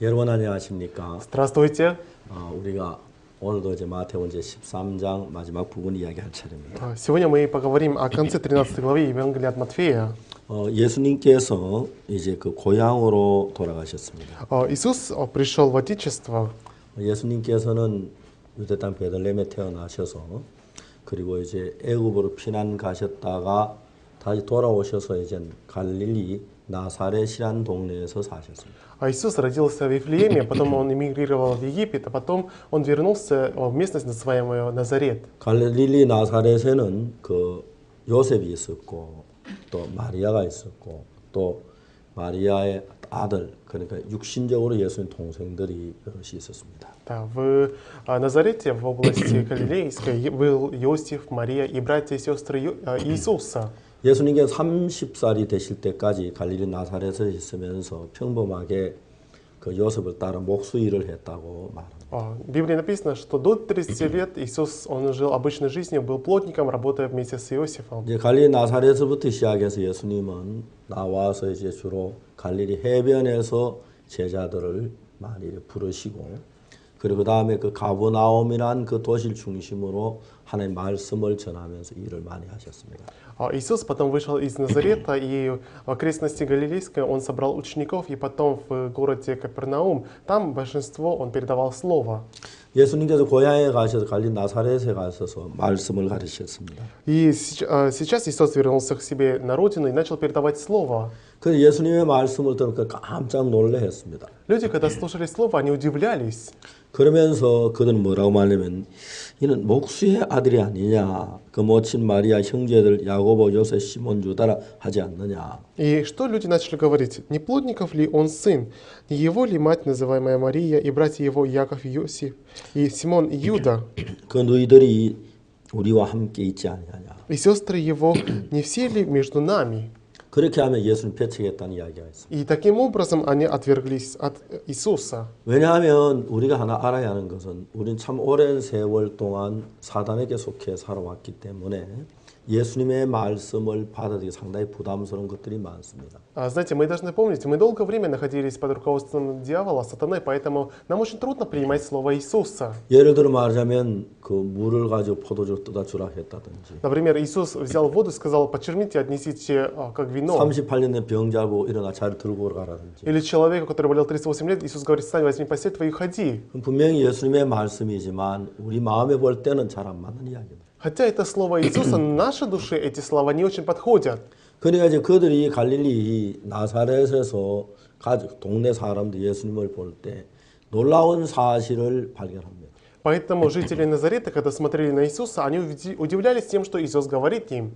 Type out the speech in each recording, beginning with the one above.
여러분 안녕하십니까? Здравствуйте. 우리가 오늘도 이제 마태복음 제 13장 마지막 부분 이야기할 차례입니다. Сегодня мы поговорим о конце 13 главы Евангелия от Матфея. 예수님께서 이제 그 고향으로 돌아가셨습니다. Иисус пришел в Отечество. 예수님께서는 유대 땅 베들레헴에 태어나셔서 그리고 이제 애굽으로 피난 가셨다가 다시 돌아오셔서 이제 갈릴리 나사렛이라는 동네에서 사셨습니다. Иисус родился в Вифлееме, потом он эмигрировал в Египет, а потом он вернулся в местность, называемую Назарет. 갈릴리 나사렛에는 그 요셉이 있었고 또 마리아가 있었고 또 마리아의 아들 그러니까 육신적으로 예수님 동생들이 여럿이 있었습니다. Да, в Назарете, в области Галилейской, был Иосиф, Мария и братья и сестры Иисуса. 예수님께서 30살이 되실 때까지 갈릴리 나사렛에 있으면서 평범하게 그 요셉을 따라 목수 일을 했다고 말합니다. В Библии написано, что до 30 лет Иисус, он жил обычной жизнью, был плотником, работая вместе с Иосифом. 이제 갈릴리 나사렛부터 시작해서 예수님은 나와서 이제 주로 갈릴리 해변에서 제자들을 많이 부르시고 그리고 그다음에 그 가버나움이란 그 도시를 중심으로 하나님의 말씀을 전하면서 일을 많이 하셨습니다. Иисус потом вышел из Назарета, и в окрестности Галилейской он собрал учеников, и потом в городе Капернаум, там большинство он передавал слово. 예수님께서 고향에 가셔서 갈릴리 나사렛에 가셔서 말씀을 가르치셨습니다. И сейчас Иисус вернулся к себе на родину и начал передавать слово. 그래서 예수님의 말씀을 들으니까 깜짝 놀라했습니다. Люди, когда слушали слово, они удивлялись. 그러면서 그들은 뭐라고 말하냐면 이는 목수의 아들이 아니냐 그 모친 마리아 형제들 야고보 요셉 시몬 유다라 하지 않느냐. И что люди начали говорить? Не плотников ли он сын? Не его ли мать, называемая Мария, и братья его Яков, Иосиф, и Симон, и Иуда? 그 너희들이 우리와 함께 있지 아니하냐. И сестры его, не все ли между нами? 그렇게 하면 예수님 배척했다는 이야기가 있습니다. И таким образом они отверглись от Иисуса. 왜냐하면 우리가 하나 알아야 하는 것은 우리는 참 오랜 세월 동안 사단에게 속해 살아왔기 때문에 예수님의 말씀을 받아들이기 상당히 부담스러운 것들이 많습니다. Знаете, мы должны помнить, мы долгое время находились под руководством дьявола, сатаны, поэтому нам очень трудно принимать слово Иисуса. 예를 들어 말하자면 그 물을 가지고 포도주를 떠다 주라 했다든지 Например, Иисус взял воду и сказал, почерпните, отнесите как вино. 38년 된 병자고 일어나 잘 들고 가라든지. Или человеку, который болел 38 лет, Иисус говорит, встань, возьми постель твою и ходи. 분명히 예수님의 말씀이지만 우리 마음에 볼 때는 잘 안 맞는 이야기입니다. Хотя это слово Иисуса, нашей душе эти слова не очень подходят. 그러니까 이제 그들이 갈릴리 나사렛에서 가족 동네 사람들 예수님을 볼 때 놀라운 사실을 발견합니다. Поэтому жители Назарета, когда смотрели на Иисуса, они удивлялись тем, что Иисус говорит им.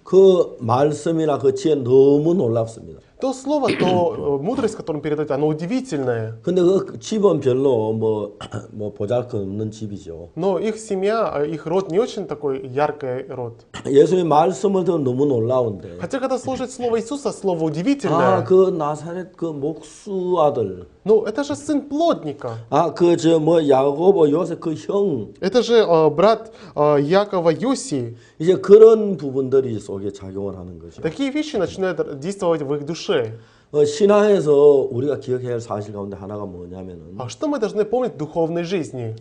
그 말씀이나 그 지혜 너무 놀랍습니다. То слово, то мудрость, которую он передает, оно удивительное. 근데 그 집은 별로 뭐 보잘것없는 집이죠. Но их семья, их род не очень такой яркий род. 예수님 말씀을 들으면 너무 놀라운데. Хотя, когда слушать слово Иисуса, слово 아, удивительное. 그 나사렛 그 목수 아들. Ну, это же сын плотника. 아, 그 저 뭐 야고보 요셉 그 형. Это же брат Якова Йоси. 이제 그런 부분들이 속에 작용을 하는 거죠. Такие вещи начинают действовать в их душе. 신앙에서 우리가 기억해야 할 사실 가운데 하나가 뭐냐면은 А что мы должны помнить в духовной жизни?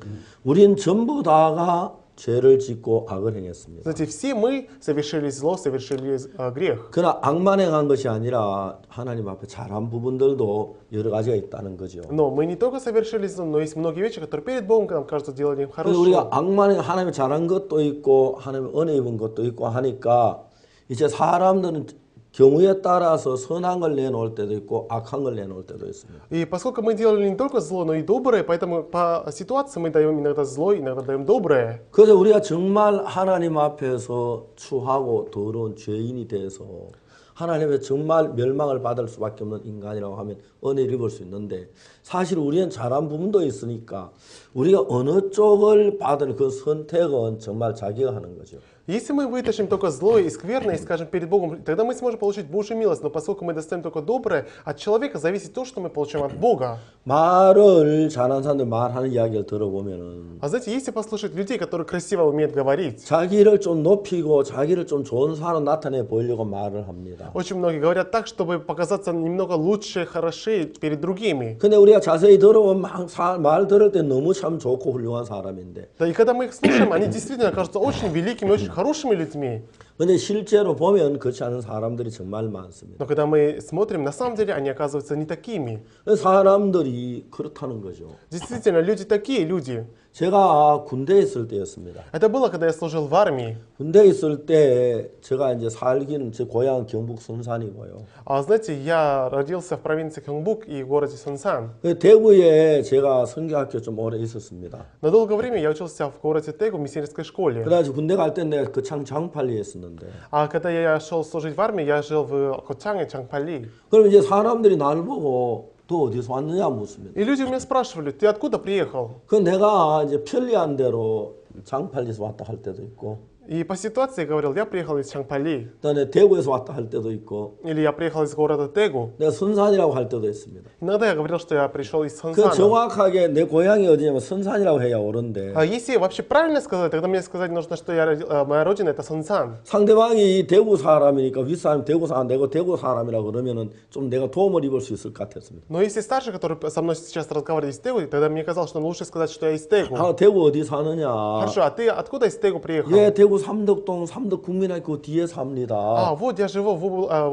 우린 전부 다가 죄를 짓고 악을 행했습니다. Знаете, все мы совершили зло, совершили грех. 그러나 악만 행한 것이 아니라 하나님 앞에 잘한 부분들도 여러 가지가 있다는 거죠. Но мы не только совершили зло, но есть многие вещи, которые перед Богом нам кажется делали 그래서 우리가 хорошо. 악만 행 하나님 잘한 것도 있고 하나님 은혜 입은 것도 있고 하니까 이제 사람들은 경우에 따라서 선한 걸 내놓을 때도 있고 악한 걸 내놓을 때도 있습니다. И поскольку мы делали не только зло, но и доброе, поэтому по ситуации мы даем иногда зло, иногда даем доброе. 그래서 우리가 정말 하나님 앞에서 추하고 더러운 죄인이 돼서 하나님의 정말 멸망을 받을 수밖에 없는 인간이라고 하면 은혜를 입을 수 있는데 사실 우리는 잘한 부분도 있으니까 우리가 어느 쪽을 받을 그 선택은 정말 자기가 하는 거죠. Если мы вытащим только злое и скверное и скажем перед Богом, тогда мы сможем получить Божью милость. Но поскольку мы достаем только доброе, от человека зависит то, что мы получаем от Бога. 말을 잘하는 사람들 말하는 이야기를 들어보면은 А знаете, если послушать людей, которые красиво умеют говорить, 자기를 좀 높이고 자기를 좀 좋은 사람으로 나타내 보이려고 말을 합니다. очень многие говорят так, чтобы показаться немного лучше, хорошее перед другими. 근데 우리가 자세히 들어보면 말 들을 때 너무 참 좋고 훌륭한 사람인데 Да и когда мы их слушаем, они действительно кажутся очень великими, очень хорошими людьми. 근데 실제로 보면 그렇지 않은 사람들이 정말 많습니다. Но когда мы смотрим, на самом деле они оказываются не такими. 사람들이 그렇다는 거죠. Действительно, люди такие люди. 제가 군대에 있을 때였습니다. Это было, когда я служил в армии. 군대에 있을 때 제가 이제 살기는 제 고향 경북 선산이고요. А знаете, я родился в провинции Кёнгбук и в городе Сонсан. 대구에 제가 성경학교 좀 오래 있었습니다. На долгое время я учился в городе Тэгу в миссионерской школе. 그래가지고 군대 갈 때 내가 그 장팔리에 있었는데 А когда я шел служить в армии, я жил в Кочанге, Чангпали. 그럼 이제 사람들이 나를 보고 또 어디서 왔느냐 묻습니다. И люди у меня спрашивали, ты откуда приехал? 그 내가 이제 편리한 대로 장팔리에서 왔다 할 때도 있고 И по ситуации я говорил, я приехал из Чангпали. 그다음에 대구에서 왔다 할 때도 있고 Или я приехал из города Тэгу. 내가 선산이라고 할 때도 있습니다. Иногда я говорил, что я пришел из 그 Сонсана. 정확하게 내 고향이 어디냐면 선산이라고 해야 옳은데 А если вообще правильно сказать, тогда мне сказать нужно, что моя родина это Сонсан. 상대방이 대구 사람이니까 윗사람 대구 사람 내가 대구 사람이라 그러면은 좀 내가 도움을 입을 수 있을 것 같았습니다. Но если старший, который со мной сейчас разговаривает из Тэгу, тогда мне казалось, что лучше сказать, что я из Тэгу. 아 대구 어디 사느냐? Хорошо, а ты откуда из Тэгу приехал? 예, 대구 삼덕동 삼덕국민학교 뒤에 삽니다. А, вот я живу,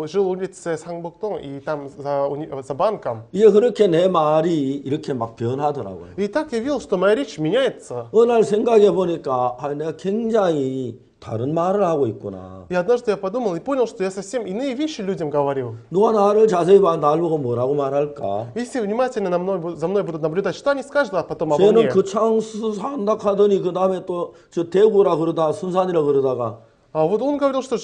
жил в улице Сангбоктон и там за банком. 예, 그렇게 내 말이 이렇게 막 변하더라고요. И так я видел, что моя речь меняется. 어느 날 생각해 보니까 내가 굉장히 다른 말을 하고 있구나. И однажды я подумал и понял, что я совсем иные вещи людям говорил. 누가 나를 자세히 봐, 나를 보고 뭐라고 말할까? Если внимательно за мной будут наблюдать, что они скажут, а потом обо 쟤는 мне. 그 창수 산다 하더니 그 다음에 또 저 대구라 그러다 순산이라 그러다가 А вот он говорил, что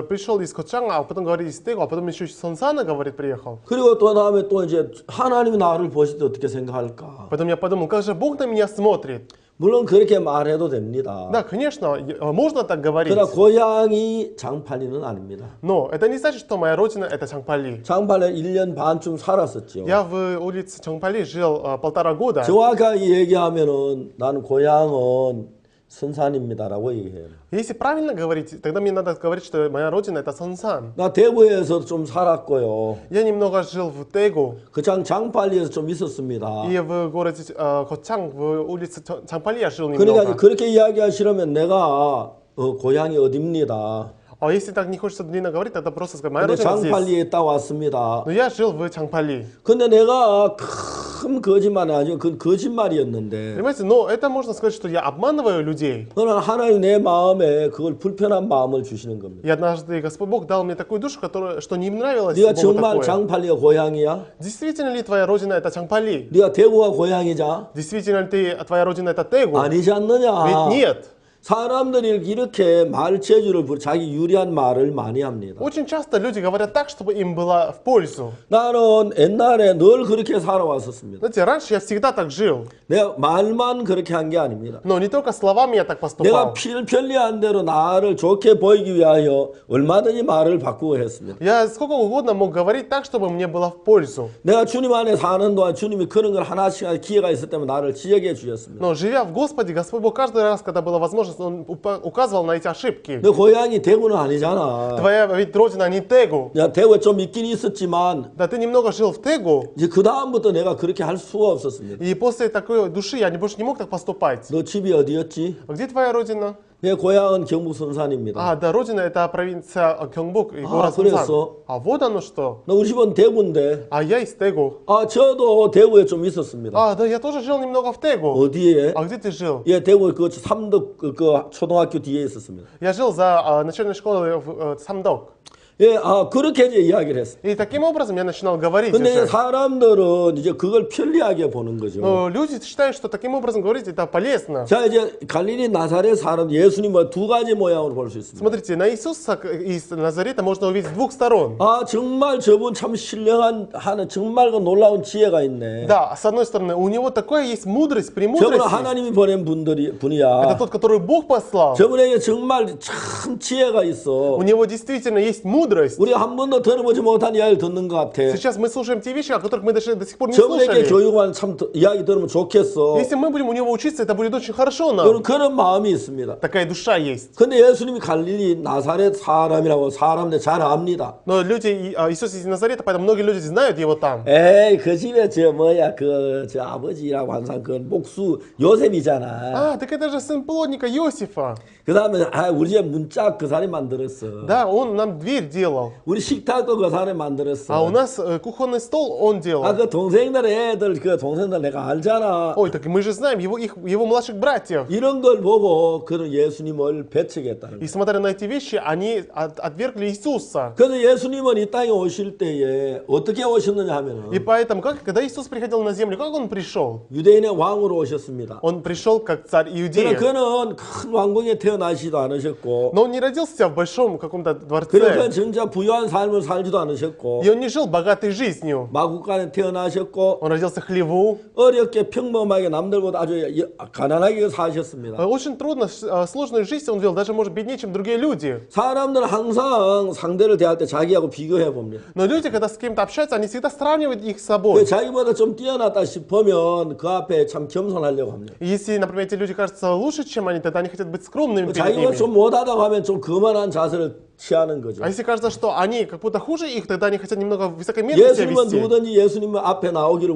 пришел из Кочанга, а потом говорит из Тэгу, а потом еще из Сонсана, говорит, приехал. 그리고 또 다음에 또 이제 하나님이 나를 보실 때 어떻게 생각할까? Потом я подумал, как же Бог на меня смотрит. 물론 그렇게 말해도 됩니다. Да, конечно, можно так говорить. 그러나 고향이 장팔리는 아닙니다. Но это не значит, что моя родина это Чангпали. 장팔리에 1년 반쯤 살았었죠. Я в улице Чангпали жил 1,5 года. 정확하게 얘기하면은 나는 고향은 선산입니다라고 얘기해요. Если правильно говорить, тогда мне надо говорить, что моя родина это Сонсан. 나 대구에서 좀 살았고요. Я немного жил в Тэгу 그 장팔리에서 좀 있었습니다. и в городе Кочанг, в улице Чангпали я жил 그러니까 немного. 그렇게 이야기하시려면 내가 고향이 어딥니다. А если так не хочется длинно говорить, тогда просто сказать, моя 근데 родина здесь. 장팔리에 있다 왔습니다. Но я жил в Чангпали. 근데 내가 큰 거짓말이 아니고 그건 거짓말이었는데 Понимаете, но это можно сказать, что я обманываю людей. 그러나 하나님 내 마음에 그걸 불편한 마음을 주시는 겁니다. И однажды Господь Бог дал мне такую душу, что не нравилось 네가 Богу 정말 такое. 장팔리가 고향이야? Действительно ли твоя родина это Чангпали? 네가 대구가 고향이자? Действительно ли твоя родина это Тэгу? 아니지 않느냐? Ведь нет. 사람들이 이렇게 말 재주를 자기 유리한 말을 많이 합니다. Очень часто люди говорят так, чтобы им было в пользу. 나는 옛날에 늘 그렇게 살아왔었습니다. Знаете, раньше я всегда так жил. 내가 말만 그렇게 한 게 아닙니다. Но не только словами я так 내가 поступал. 편리한 대로 나를 좋게 보이기 위하여 얼마든지 말을 바꾸고 했습니다. Я сколько угодно мог говорить так, чтобы мне было в пользу. 내가 주님 안에 사는 동안 주님이 그런 걸 하나씩 기회가 있을 때면 나를 지적해 주셨습니다. Но живя в Господе, Господь Бог каждый раз, когда была возможность, Он указывал на эти ошибки. 너 고향이 대구는 아니잖아. Твоя ведь родина не Тэгу. 야, 대구에 좀 있긴 있었지만 Да ты немного жил в Тэгу. 이제 그 다음부터 내가 그렇게 할 수가 없었습니다. И после такой души я больше не мог так поступать. 너 집이 어디였지? А где твоя родина? 내 고향은 경북 선산입니다. А, да, родина это провинция Кёнгбук и город 그랬어? Сонсан. А вот оно что. 너 우리 집은 대구인데. А я из Тэгу. 아, 저도 대구에 좀 있었습니다. А, да, я тоже жил немного в Тэгу. 어디에? А где ты жил? 예, 대구 그 삼덕 그 초등학교 뒤에 있었습니다. Я жил за начальной школой в Самдок. 예, 그렇게 이제 이야기를 했어요. И таким образом я начинал говорить 근데 уже. 사람들은 이제 그걸 편리하게 보는 거죠. Но люди считают, что таким образом говорить это полезно. 자, 이제 갈릴리 나사렛 사람 예수님을 두 가지 모양으로 볼 수 있습니다. Смотрите, на Иисуса из Назарета можно увидеть с двух сторон. 정말 저분 참 신령한 하는 정말 그 놀라운 지혜가 있네. Да, с одной стороны, у него такая есть мудрость, 저분은 премудрость. 하나님이 보낸 Это 분이야. тот, который Бог послал. 저분에게 정말 참 지혜가 있어. У него действительно есть мудрость. 우리가 한 번도 들어보지 못한 이야기를 듣는 것 같아. Сейчас мы слушаем те вещи, о которых мы даже до сих пор не 저분에게 слушали. 교육만 참 이야기 들으면 좋겠어. Если мы будем у него учиться, это будет очень хорошо 여러분 нам. 그런 마음이 있습니다. Такая душа есть. 근데 예수님이 갈릴리 나사렛 사람이라고 사람들 잘 압니다. Но люди, Иисус из Назарета, поэтому многие люди знают его там. 에이 그 집에 저 아버지라고 항상 그 목수 요셉이잖아. Так это же сын плотника Иосифа. 그 다음에 우리 집 문짝 그 사람이 만들었어. Да, он нам дверь делал. 우리 식탁도 그 사람이 А у 만들었어. нас кухонный стол он делал. 그 동생들 애들 그 동생들 내가 알잖아. Ой, так мы же знаем его младших братьев. 이런 걸 보고 그런 예수님을 배척했다는 И 거야. смотря на эти вещи, они отвергли Иисуса. 그래서 예수님은 이 땅에 오실 때에 어떻게 오셨느냐 하면은 И поэтому, когда Иисус приходил на землю, как он пришел? 유대인의 왕으로 오셨습니다. Он пришел как царь 그러나 Иудеи. 그는 큰 왕궁에 태어나시지도 않으셨고 Но он не родился в большом каком-то 그러니까 дворце. 진짜 부유한 삶을 살지도 않으셨고 И он не жил богатой жизнью. 마국간에 태어나셨고 Он родился в хлеву. 어렵게 평범하게 남들보다 아주 가난하게 사셨습니다. Очень трудно, сложную жизнь он вел, даже может беднее, чем другие люди. 사람들은 항상 상대를 대할 때 자기하고 비교해 봅니다. Но люди, когда с кем-то общаются, они всегда сравнивают их с 그 собой. 자기보다 좀 뛰어났다 싶으면 그 앞에 참 겸손하려고 합니다. И если, например, эти люди кажутся лучше, чем они, тогда они хотят быть скромными перед 자기가 ними. 좀 못하다고 하면 좀 거만한 자세를 취하는 거죠. А если кажется, что они как будто хуже их, тогда они хотят немного высокомерно себя 예수님은 вести. 누구든지 예수님 앞에 나오기를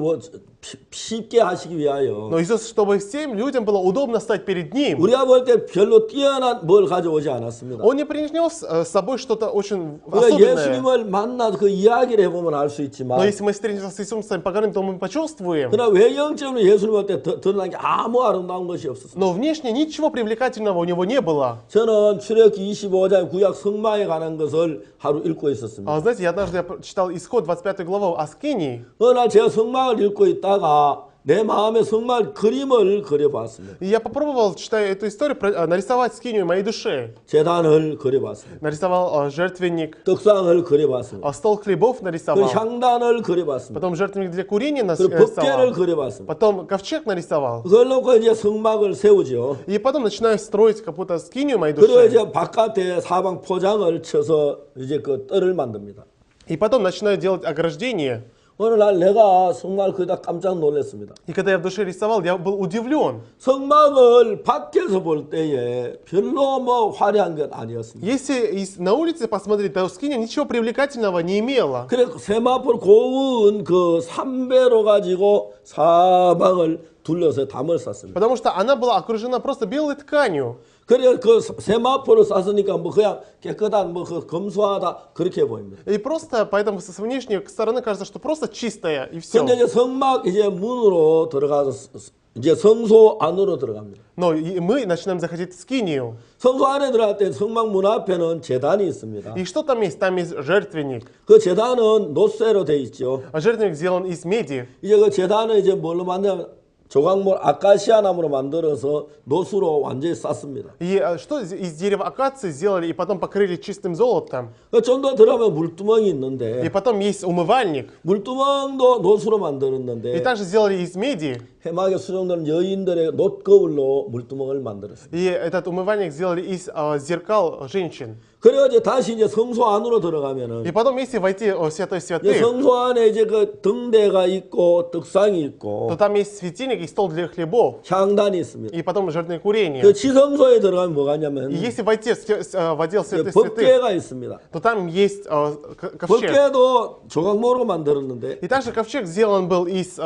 쉽게 하시기 위하여 Но Иисус, чтобы всем людям было удобно стать перед Ним, 우리가 볼 때 별로 뛰어난 뭘 가져오지 않았습니다. Он не принес с собой что-то очень 우리가 особенное. 예수님을 만나서 그 이야기를 해보면 알 수 Но 있지만 если мы встретимся с Иисусом, с вами поговорим, то мы почувствуем. 그러나 외형적으로 예수님 볼 때 드러난 게 아무 아름다운 것이 없었습니다. Но внешне ничего привлекательного у Него не было. 저는 출애굽기 25장 구약 성막에 관한 것을 하루 읽고 있었습니다. Знаете, однажды я читал Исход, 25 главу о Скинии. 어느 날 제가 성막을 읽고 있다가 내 마음에 성막 그림을 그려봤습니다. И я попробовал, читая эту историю, нарисовать Скинию в моей душе. 제단을 그려봤습니다. Нарисовал жертвенник, 떡상을 그려봤습니다. стол хлебов 그 нарисовал. 향단을 그려봤습니다. Потом жертвенник для курения 그리고 법궤를 нарисовал. 그려봤습니다. Потом ковчег нарисовал. 그걸 놓고 이제 성막을 세우죠. И потом начинаю строить как будто Скинию в моей 그리고 душе. 이제 바깥에 사방 포장을 쳐서 이제 그 뜰을 만듭니다. И потом начинаю делать ограждение. 어느 날 내가 성막을 그다 깜짝 놀랐습니다. И когда я в душе рисовал, я был удивлен. 성막을 밖에서 볼 때에 별로 뭐 화려한 건 아니었습니다. Если на улице посмотреть, то Скиния ничего привлекательного не имела. 그래 세마포를 고운 그 삼배로 가지고 사방을 둘러서 담을 쌌습니다. Потому что она была окружена просто белой тканью. 그래 그 세마포를 쌌으니까 뭐 그냥 깨끗한 뭐 그 검소하다 그렇게 보입니다. И просто, поэтому с внешней стороны кажется, что просто чистая, и все. 근데 이제 성막 이제 문으로 들어가서 이제 성소 안으로 들어갑니다. Но мы начинаем заходить в Скинию. 성소 안에 들어갈 때 성막 문 앞에는 제단이 있습니다. И что там есть? Там есть жертвенник. 그 제단은 노쇠로 돼 있죠. А жертвенник сделан из меди. 이제 그 제단은 이제 뭘로 만드냐면 조각물 아카시아 나무로 만들어서 노수로 완전히 쌌습니다. И что из дерева акации сделали и потом покрыли чистым золотом. 좀 더 들어가면 물두멍이 있는데 И потом есть умывальник. 물두멍도 노수로 И 만들었는데 также сделали из меди. 해막에 수령되는 여인들의 놋거울로 물두멍을 만들었습니다. И этот умывальник сделали из зеркал женщин. 그래서 이제 다시 이제 성소 안으로 들어가면은 И потом, если войти в святой 이제 святых, 성소 안에 이제 그 등대가 있고 떡상이 있고 то там есть светильник и стол для хлебов. 향단이 있습니다. И потом жертвенное курение. 그 지성소에 들어가면 뭐가 있냐면 И если войти в отдел святых святых, 법궤가 있습니다. то там есть ковчег. 법궤도 조각모로 만들었는데 И также ковчег сделан был из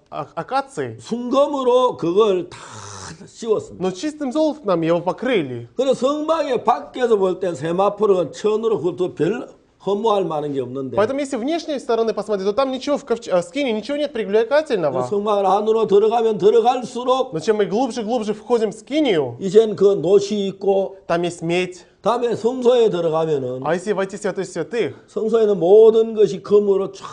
акации, 순금으로 그걸 다 씌웠습니다. но чистым золотом его покрыли. 그래서 성막의 밖에서 볼 땐 세마포는 천으로 그것도 별 허무할 만한 게 없는데 Поэтому если внешней стороны посмотреть, то там ничего в Скине ничего нет привлекательного. 성막 안으로 들어가면 들어갈수록 Но чем мы глубже входим в Скинию, 이젠 그 노시 있고 там есть медь, 다음에 성소에 들어가면은 А если войти в святой святых, 성소에는 모든 것이 금으로 쫙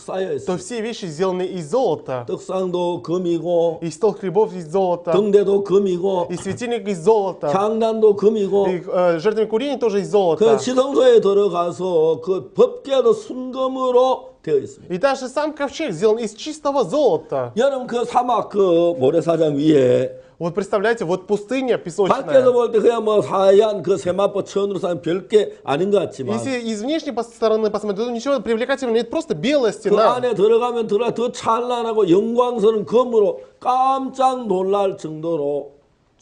쌓여 то 있어요. все вещи сделаны из золота. 떡상도 금이고 И стол хлебов из золота. 등대도 금이고 И светильник из золота. 향단도 금이고 И жертвенное курение тоже из 그 золота. 지성소에 들어가서 그 법궤도 순금으로 되어 있습니다. И даже сам ковчег сделан из чистого золота. 여러분 그 사막 그 모래사장 위에 Вот представляете, вот пустыня 밖에서 песочная. 볼 때 그냥 뭐 하얀 그 세마포 천으로 쌓인 별게 아닌 것 같지만 Если из внешней стороны посмотреть, то ничего привлекательного нет, просто белая 그 стена. 안에 들어가면 더 찬란하고 영광스러운 금으로 깜짝 놀랄 정도로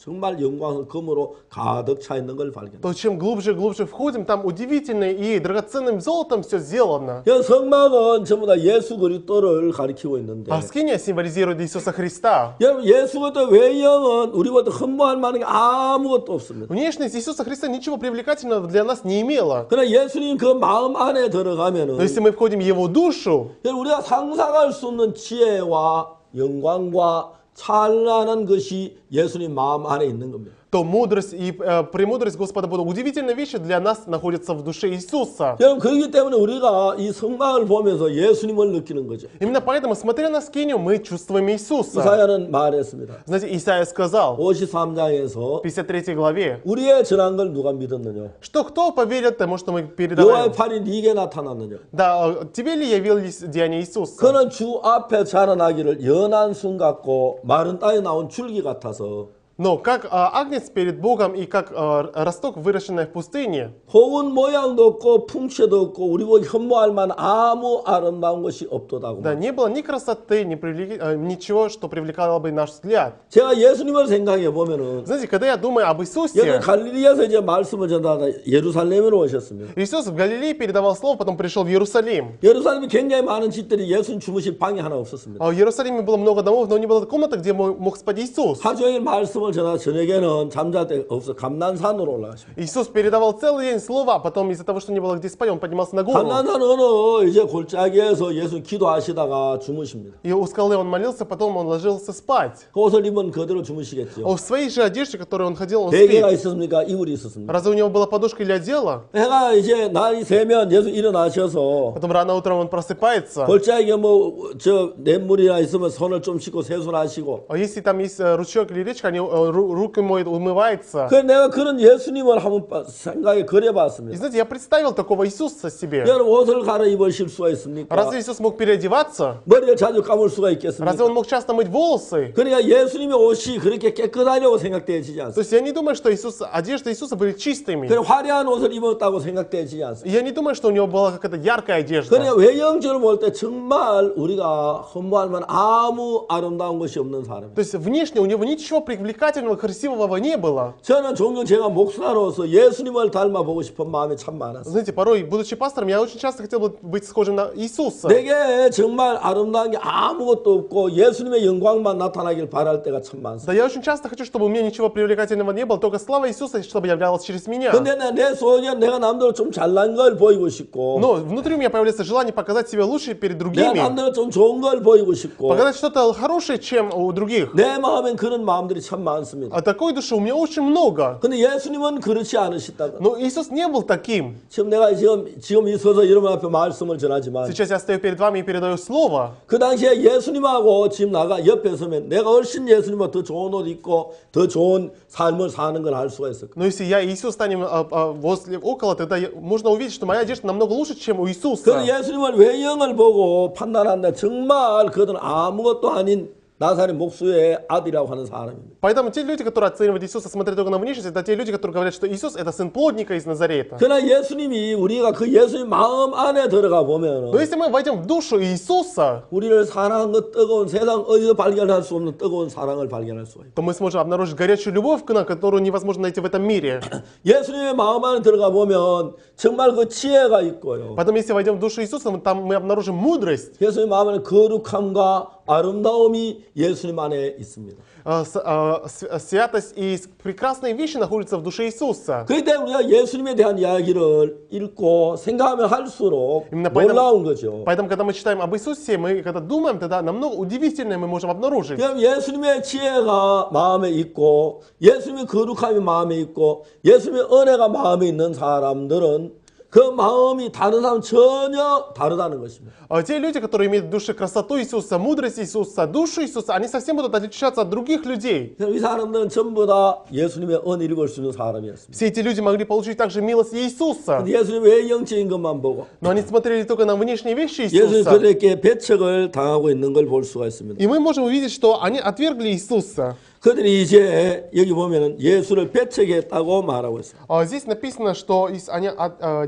정말 영광스러운 금으로 가득 차 있는 걸 발견합니다. То чем глубже и глубже входим, там удивительно и драгоценным золотом все сделано. 성막은 전부 다 예수 그리스도를 가리키고 있는데 А скиния символизирует Иисуса Христа. 여러분 예수 그리스도 외형은 우리보다 흠모할 만한 게 아무것도 없습니다. Внешность Иисуса Христа ничего привлекательного для нас не имела. 그러나 예수님 그 마음 안에 들어가면은 Но если мы входим в Его душу, 여러분 우리가 상상할 수 없는 지혜와 영광과 찬란한 것이 예수님 마음 안에 있는 겁니다. то мудрость и премудрость Господа Бога, удивительные вещи для нас находятся в душе Иисуса. 여러분 그렇기 때문에 우리가 이 성막을 보면서 예수님을 느끼는 거죠. Именно поэтому, смотря на скинию, мы чувствуем Иисуса. 이사야는 말했습니다. Знаете, Исаия сказал 53장에서 в 53 главе, 우리의 전한 걸 누가 믿었느냐? что кто поверит тому, что мы 여호와의 передаваем? 팔이 네게 나타났느냐? Да, тебе ли явились деяния Иисуса? 그는 주 앞에 자라나기를 연한 순 같고 마른 땅에 나온 줄기 같아서 Но как агнец перед Богом и как росток, выращенный в пустыне, 호은 모양도 없고 풍채도 없고 우리 보기 흠모할 만한 아무 아름다운 것이 없도다고. да, не было ни красоты, ни ничего, что привлекало бы наш взгляд. 제가 예수님을 생각해 보면은 Знаете, когда я думаю об 여기 Иисусе, 갈릴리에서 이제 말씀을 전하다 예루살렘으로 오셨습니다. Иисус в Галилее передавал слово, потом пришел в Иерусалим. 예루살렘이 굉장히 많은 집들이 예수님 주무실 방이 하나 없었습니다. А в Иерусалиме было много домов, но не было комнаты, где мог спать Иисус. 하루 종일 말씀을 전하 저녁에는 잠잘 데 없어 감난산으로 올라가십니다. Иисус передавал целый день слова, а потом из-за того, что не было где спать, он поднимался на гору. 감난산 어느 이제 골짜기에서 예수 기도하시다가 주무십니다. И у скалы он молился, потом он ложился спать. 그 옷을 입은 그대로 А 주무시겠죠. в своей же одежде, в которой он ходил, он 베개가 спит. 있었습니까? 이불이 있었습니까? Разве у него была подушка или одеяло? 해가 이제 날이 새면 예수 일어나셔서 Потом рано утром он просыпается. 골짜기에 뭐 저 냇물이나 있으면 손을 좀 씻고 세수하시고. А если там есть ручеек или речка, они руки моют, умывается. 그 내가 그런 예수님을 한번 생각에 И 그려봤습니다. знаете, я представил такого Иисуса себе. 여러분 옷을 갈아입으실 수가 있습니까? Разве Иисус мог переодеваться? 머리를 자주 감을 수가 Разве 있겠습니까? он мог часто мыть волосы? 그러니까 예수님의 옷이 그렇게 깨끗하려고 생각되어지지 То 않습니다. есть я не думаю, что одежда Иисуса были чистыми. 그냥 화려한 옷을 입었다고 생각되어지지 않습니다. Я не думаю, что у него была какая-то яркая одежда. 그냥 외형적으로 볼 때 정말 우리가 흠모할 만한 아무 아름다운 것이 없는 사람입니다. То есть внешне у него ничего привлекательного, красивого не было. 저는 종종 제가 목사로서 예수님을 닮아 보고 싶은 마음이 참 많았어요. Знаете, порой, будучи пастором, я очень часто хотел бы быть схожим на Иисуса. 내게 정말 아름다운 게 아무것도 없고 예수님의 영광만 나타나길 바랄 때가 참 많습니다. Да, я очень часто хочу, чтобы у меня ничего привлекательного не было, только слава Иисуса, чтобы являлась через меня. 근데 내 속에 내가 남들로 좀 잘난 걸 보이고 싶고 Но внутри у меня появляется желание показать себя лучше перед 내가 другими. 남들로 좀 좋은 걸 보이고 싶고 Показать что-то хорошее, чем у других. 내 마음엔 그런 마음들이 참 많습니다. А такой души у меня очень много. 근데 예수님은 그렇지 않으시다가 Но Иисус не был таким. 지금 내가 지금 있어서 여러분 앞에 말씀을 전하지만 Сейчас я стою перед вами и передаю слово. 그 당시에 예수님하고 지금 나가 옆에 서면 내가 훨씬 예수님보다 더 좋은 옷 입고 더 좋은 삶을 사는 걸 알 수가 있을 거예요. Но если я и Иисус станем около, тогда можно увидеть, что моя одежда намного лучше, чем у 그는 Иисуса. 예수님을 외형을 보고 판단한다. 정말 그들은 아무것도 아닌 나사렛 목수의 아들이라고 하는 사람입니다. Поэтому те люди, которые оценивают Иисуса, смотря только на внешность, это те люди, которые говорят, что Иисус это сын плотника из Назарета. 그러나 예수님이 우리가 그 예수님 마음 안에 들어가 보면 Но если мы войдем в душу Иисуса, 우리를 사랑한 그 뜨거운 세상 어디서 발견할 수 없는 뜨거운 사랑을 발견할 수가 있고 то мы сможем обнаружить горячую любовь, которую невозможно найти в этом мире. 예수님의 마음 안에 들어가 보면 정말 그 지혜가 있고요. Потом, если войдем в душу Иисуса, там мы обнаружим мудрость. 예수님의 마음 안에 거룩함과 아름다움이 예수님 안에 있습니다. Святость и прекрасные вещи находятся в душе Иисуса. 그렇기 때문에 우리가 예수님에 대한 이야기를 읽고 생각하면 할수록 Именно 놀라운 거죠. Поэтому, когда мы читаем об Иисусе, мы когда думаем, тогда намного удивительное мы можем обнаружить. 그럼 예수님의 지혜가 마음에 있고 예수님의 거룩함이 마음에 있고 예수님의 은혜가 마음에 있는 사람들은 그 마음이 다른 사람 전혀 다르다는 것입니다. Те люди, которые имеют в душе красоту Иисуса, мудрость Иисуса, душу Иисуса, они совсем будут отличаться от других людей. 이 사람들은 전부 다 예수님의 은혜를 볼 수 있는 사람이었습니다. Все эти люди могли получить также милость Иисуса. 근데 예수님 왜 영적인 것만 보고 Но они смотрели только на внешние вещи 예수님 Иисуса. 그들에게 배척을 당하고 있는 걸 볼 수가 있습니다. И мы можем увидеть, что они отвергли Иисуса. 그들이 이제 여기 보면은 예수를 배척했다고 말하고 있어요. Здесь написано, что они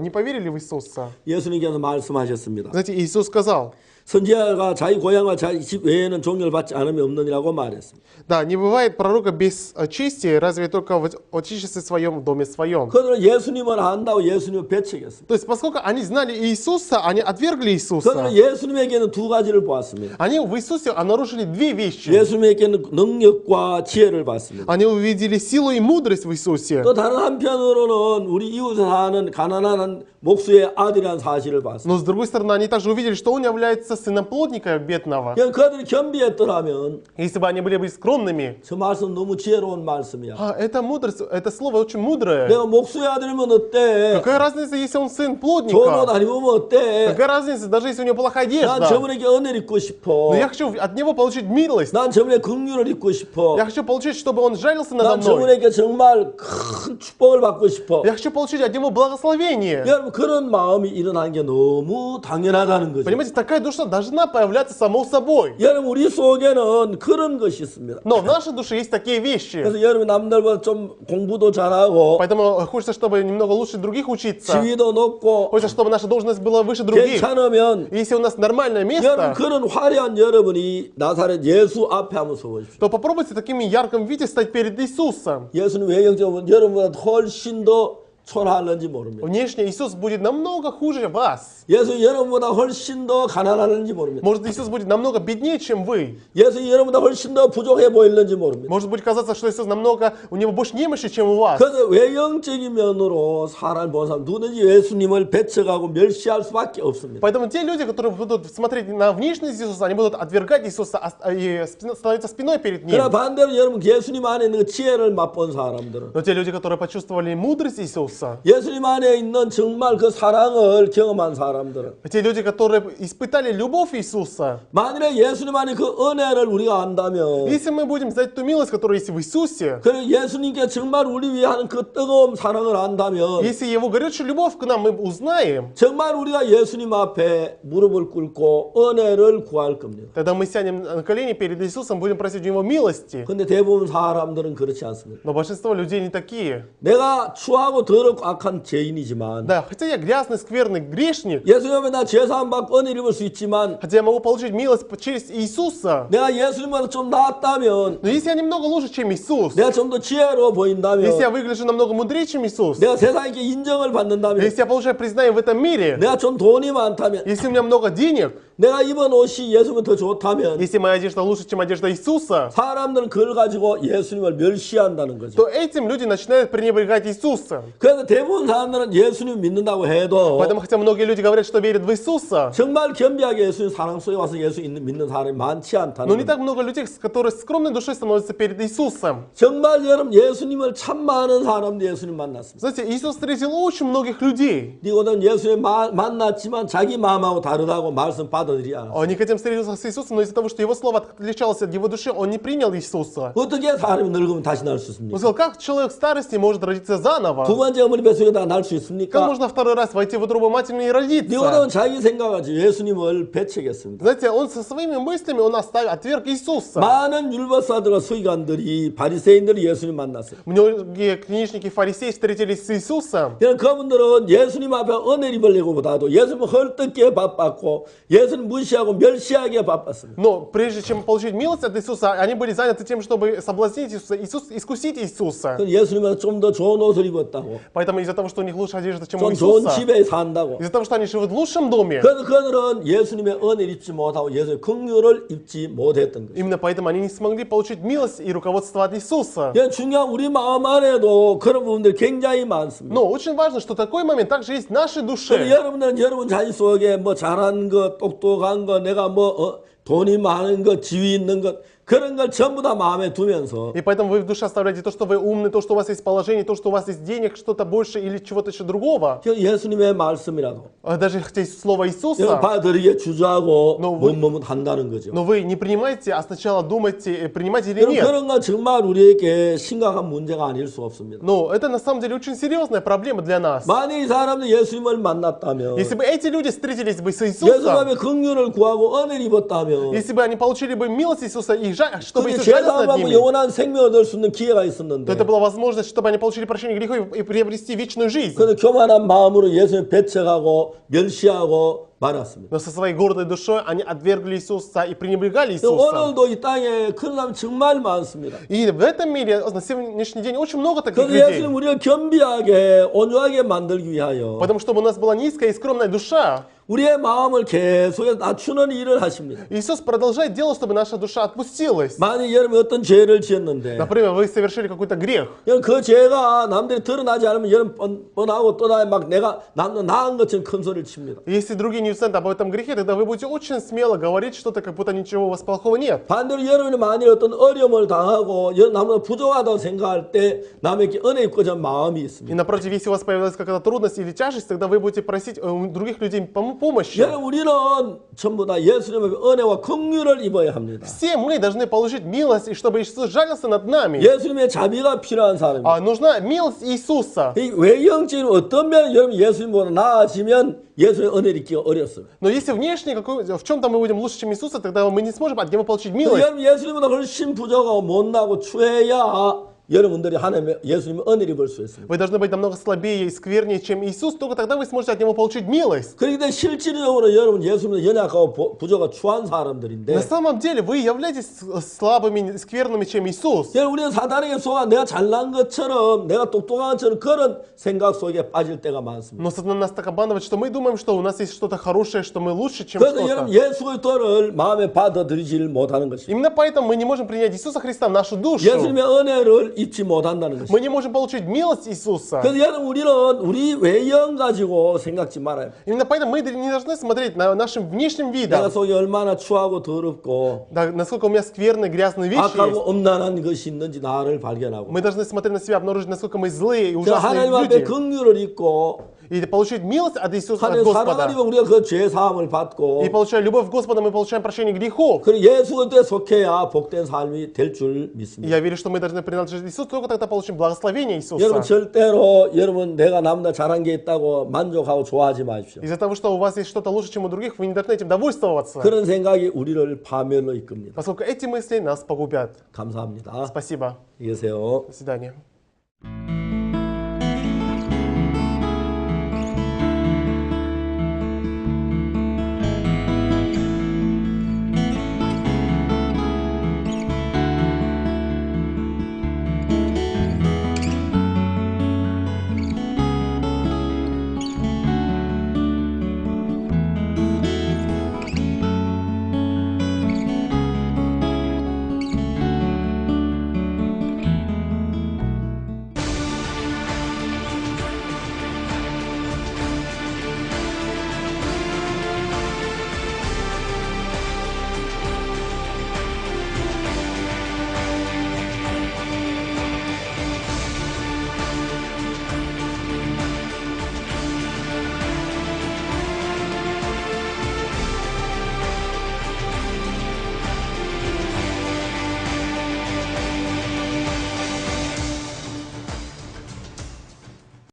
не поверили в Иисуса. 예수님께서 말씀하셨습니다. Знаете, Иисус сказал, 선지자가 자기 고향과 자기 집 외에는 존경을 받지 않으면 없느니라고 말했습니다. да, не бывает пророка без чести, разве только в отечестве своем, в доме своем. 그들은 예수님을 안다고 예수님을 배척했습니다. То есть, поскольку они знали Иисуса, они отвергли Иисуса. 그들은 예수님에게는 두 가지를 보았습니다. Они в Иисусе обнаружили две вещи. 예수님에게는 능력과 지혜를 봤습니다. Они увидели силу и мудрость в Иисусе. 또 다른 한편으로는 우리 이웃에 사는 가난한 목수의 아들이라는 사실을 봤습니다. Но с другой стороны, они также увидели, что он является сыном плотника бедного. 그들이 겸비했더라면 Если бы они были бы скромными, 저 말씀 너무 지혜로운 말씀이야. это мудрость, это слово очень мудрое. 내가 목수의 아들이면 어때? Какая разница, если он сын 좋은 옷 плотника? 안 입으면 어때? Какая разница, даже если у него плохая 난 одежда? 저분에게 은혜를 입고 싶어. Но я хочу от него получить милость. 난 저분의 긍휼을 입고 싶어. Я хочу получить, чтобы он жалился надо 난 мной. 저분에게 정말 큰 축복을 받고 싶어. Я хочу получить от него благословение. 여러분 그런 마음이 일어나는 게 너무 당연하다는 거죠. Понимаете, такая душа должна появляться само собой. 여러분 우리 속에는 그런 것이 있습니다. Но в нашей душе есть такие вещи. 그래서 여러분 남들보다 좀 공부도 잘하고 Поэтому хочется, чтобы немного лучше других учиться. 지위도 높고 Хочется, чтобы наша должность была выше других. 괜찮으면 Если у нас нормальное 여러분 место, 그런 화려한 여러분이 나사렛 예수 앞에 한번 서보십시오. то попробуйте такими ярком виде стать перед Иисусом. 예수는 외형적으로 여러분보다 훨씬 더 초라하는지 모릅니다. Внешне Иисус будет намного хуже вас. 예수 여러분보다 훨씬 더 가난하는지 모릅니다. Может, Иисус будет намного беднее, чем вы. 예수 여러분보다 훨씬 더 부족해 보이는지 모릅니다. Может быть, казаться, что Иисус намного, у него больше немощи, чем у вас. 그래서 외형적인 면으로 사람을 보는 사람 누구든지 예수님을 배척하고 멸시할 수밖에 없습니다. Поэтому те люди, которые будут смотреть на внешность Иисуса, они будут отвергать Иисуса и становиться спиной перед Ним. 그러나 반대로 여러분 예수님 안에 있는 그 지혜를 맛본 사람들은 Но те люди, которые почувствовали мудрость Иисуса, 예수님 안에 있는 정말 그 사랑을 경험한 사람들은 те люди, которые испытали любовь Иисуса, 만일에 예수님 안에 그 은혜를 우리가 안다면 если мы будем знать ту милость, которая есть в Иисусе, 그리고 예수님께 정말 우리 위해 하는 그 뜨거운 사랑을 안다면 если Его горячую любовь к нам мы узнаем, 정말 우리가 예수님 앞에 무릎을 꿇고 은혜를 구할 겁니다. тогда мы сядем на колени перед Иисусом, будем просить у Него милости. 근데 대부분 사람들은 그렇지 않습니다. Но большинство людей не такие. 내가 추하고 더럽고 악한 죄인이지만 Да, хотя я грязный, скверный грешник, 예수님 앞에 나 죄사함 받고 은혜를 입을 수 있지만 хотя я могу получить милость через Иисуса, 내가 예수님보다 좀 낫다면 но если я немного лучше, чем Иисус, 내가 좀 더 지혜로워 보인다면 если я выгляжу намного мудрее, чем Иисус, 내가 세상에게 인정을 받는다면 если я получаю признание в этом мире, 내가 좀 돈이 많다면 если у меня много денег, 내가 입은 옷이 예수님보다 더 좋다면 если моя одежда лучше, чем одежда Иисуса, 사람들은 그걸 가지고 예수님을 멸시한다는 거죠. то этим люди начинают пренебрегать Иисуса. 그래서 대부분 사람들은 예수님 믿는다고 해도 Поэтому, хотя многие люди говорят, что верят в Иисуса, 정말 겸비하게 예수님 사랑 속에 와서 예수 믿는 사람이 많지 но 않다는 не 거죠. так много людей, которые с скромной душой становятся перед Иисусом. 정말 여러분 예수님을 참 많은 사람도 예수님 만났습니다. Знаете, Иисус встретил очень многих людей. 니고는 예수님 만났지만 자기 마음하고 다르다고 말씀 받아들이지 않았어요. Никодим встретился с Иисусом, но из-за того, что его слово отличалось от его души, он не принял Иисуса. 어떻게 사람이 늙으면 다시 날 수 Он 있습니까? сказал, как человек в старости может родиться заново? 두 번째 어머니 뱃속에다 날 수 Как 있습니까? можно второй раз войти в утробу матери и родиться? 니고는 자기 생각하지 예수님을 배척했습니다. Знаете, он со своими мыслями, он отверг Иисуса. 많은 율법사들과 서기관들이 바리새인들이 예수님 만났어요. Многие книжники, фарисеи встретились с Иисусом. 그분들은 예수님 앞에 은혜를 입으려고보다도 예수님을 헐뜯게 바빴고 예수님 예수님 무시하고 멸시하기에 바빴습니다. Но прежде чем получить милость от Иисуса, они были заняты тем, чтобы соблазнить Иисуса, искусить Иисуса. 그 예수님은 좀 더 좋은 옷을 입었다고, Поэтому из-за того, что у них лучше одежда, чем у 좀 좋은 Иисуса, 집에 산다고. из-за того, что они живут в лучшем доме, 그래서 그들은 예수님의 은혜를 입지 못하고 예수님의 긍휼을 입지 못했던 것이죠. именно поэтому они не смогли получить милость и руководство от Иисуса. 예, 중요한 우리 마음 안에도 그런 부분들이 굉장히 많습니다. Но очень важно, что такой момент также есть в нашей 그래서 душе. 여러분들은 여러분 자신 속에 뭐 잘한 것, 똑똑한 것, 내가 뭐 돈이 많은 것, 지위 있는 것, 그런 걸 전부 다 마음에 두면서 И поэтому вы в душе оставляете то, что вы умны, то, что у вас есть положение, то, что у вас есть денег, что-то больше или чего-то еще другого. 예수님의 말씀이라도 Даже хотя есть слово 이걸 Иисуса, 받아들이게 주저하고 No, вы- 뭐뭐 한다는 거죠. но вы не принимаете, а сначала думайте, принимать или 여러분, нет. 그런 건 정말 우리에게 심각한 문제가 아닐 수 없습니다. Но это на самом деле очень серьезная проблема для нас. 만약 이 사람들 예수님을 만났다면, Если бы эти люди встретились бы с Иисусом, 예수님의 긍휼을 구하고 은혜를 입었다면, если бы они получили бы милость Иисуса и чтобы 그게 Иисус жалился над 죄사함하고 ними, 영원한 생명을 얻을 수 있는 기회가 то 있었는데, это была возможность, чтобы они получили прощение грехов и приобрести вечную жизнь. 그는 교만한 마음으로 예수님을 배척하고 멸시하고 말았습니다. Но со своей гордой душой они отвергли Иисуса и пренебрегали Иисуса. 오늘도 이 땅에 그런 사람 정말 많습니다. И в этом мире на сегодняшний день очень много таких 그래서 людей. 예수님 우리를 겸비하게 온유하게 만들기 위하여 Потому чтобы у нас была низкая и скромная душа. 우리의 마음을 계속해서 낮추는 일을 하십니다. Иисус продолжает делать, чтобы наша душа отпустилась. 만약 여러분이 어떤 죄를 지었는데 Например, вы совершили какой-то грех. 여러분 그 죄가 남들이 드러나지 않으면 여러분 뻔하고 또 막 내가 남들 나은 것처럼 큰 소리를 칩니다. Если другие не узнают об этом грехе, тогда вы будете очень смело говорить что-то, как будто ничего у вас плохого нет. 반대로 여러분이 만일 어떤 어려움을 당하고 남보다 부족하다고 생각할 때 남에게 은혜 입고자 하는 마음이 И 있습니다. напротив, если у вас появилась какая-то трудность или тяжесть, тогда вы будете просить у других людей помощи. 여러분 우리는 전부 다 예수님의 은혜와 긍휼을 입어야 합니다. Все мы должны получить милость, и чтобы Иисус жалился над нами. 예수님의 자비가 필요한 사람입니다. Нужна милость Иисуса. 이 외형적인 어떤 면은 여러분 예수님보다 나아지면 예수님의 은혜를 입기가 어렵습니다. Но если внешне в чем-то мы будем лучше, чем Иисуса, тогда мы не сможем от Него получить 또 милость. 여러분 예수님보다 훨씬 부족하고 못나고 추해야 여러분들이 하나님의 예수님의 은혜를 입을 수 있습니다. Вы должны быть намного слабее и сквернее, чем Иисус, только тогда вы сможете от Него получить милость. 그렇기 때문에 실질적으로 여러분 예수님은 연약하고 부족하고 추한 사람들인데 На самом деле вы являетесь слабыми, скверными, чем Иисус. 여러분 우리는 사단에게 속아 내가 잘난 것처럼 내가 똑똑한 것처럼 그런 생각 속에 빠질 때가 많습니다. Но сатана нас так обманывает, что мы думаем, что у нас есть что-то хорошее, что мы лучше, чем 그래서 여러분 что-то. 예수의 도를 마음에 받아들이지를 못하는 것입니다. Именно поэтому мы не можем принять Иисуса Христа в нашу душу. 예수님의 은혜를 입지 못한다는 것입니다. Мы не можем получить милость Иисуса. 그래서 여러분 우리는 우리 외형 가지고 생각지 말아요. Именно поэтому мы не должны смотреть на нашим внешним 내가 видом, 속이 얼마나 추하고 더럽고 да, насколько у меня скверные, грязные вещи 악하고 есть. 엄난한 것이 있는지 나를 발견하고 Мы должны смотреть на себя, обнаружить, насколько мы злые и 그래서 ужасные 하나님 앞에 люди. 긍휼을 입고 И получить милость от Иисуса, от 하나님 Господа. 사랑하니까 우리가 그 죄 사함을 받고 И получая любовь Господа, мы получаем прощение грехов. 그리고 예수한테 속해야 복된 삶이 될 줄 И 믿습니다. я верю, что мы должны принадлежать Иисусу, только тогда получим благословение 여러분 Иисуса. 절대로 여러분 내가 남보다 잘한 게 있다고 만족하고 좋아하지 마십시오. Из-за того, что у вас есть что-то лучше, чем у других, вы не должны этим довольствоваться. 그런 생각이 우리를 파멸로 이끕니다. Поскольку эти мысли нас погубят. 감사합니다. Спасибо. 안녕히 계세요. До свидания.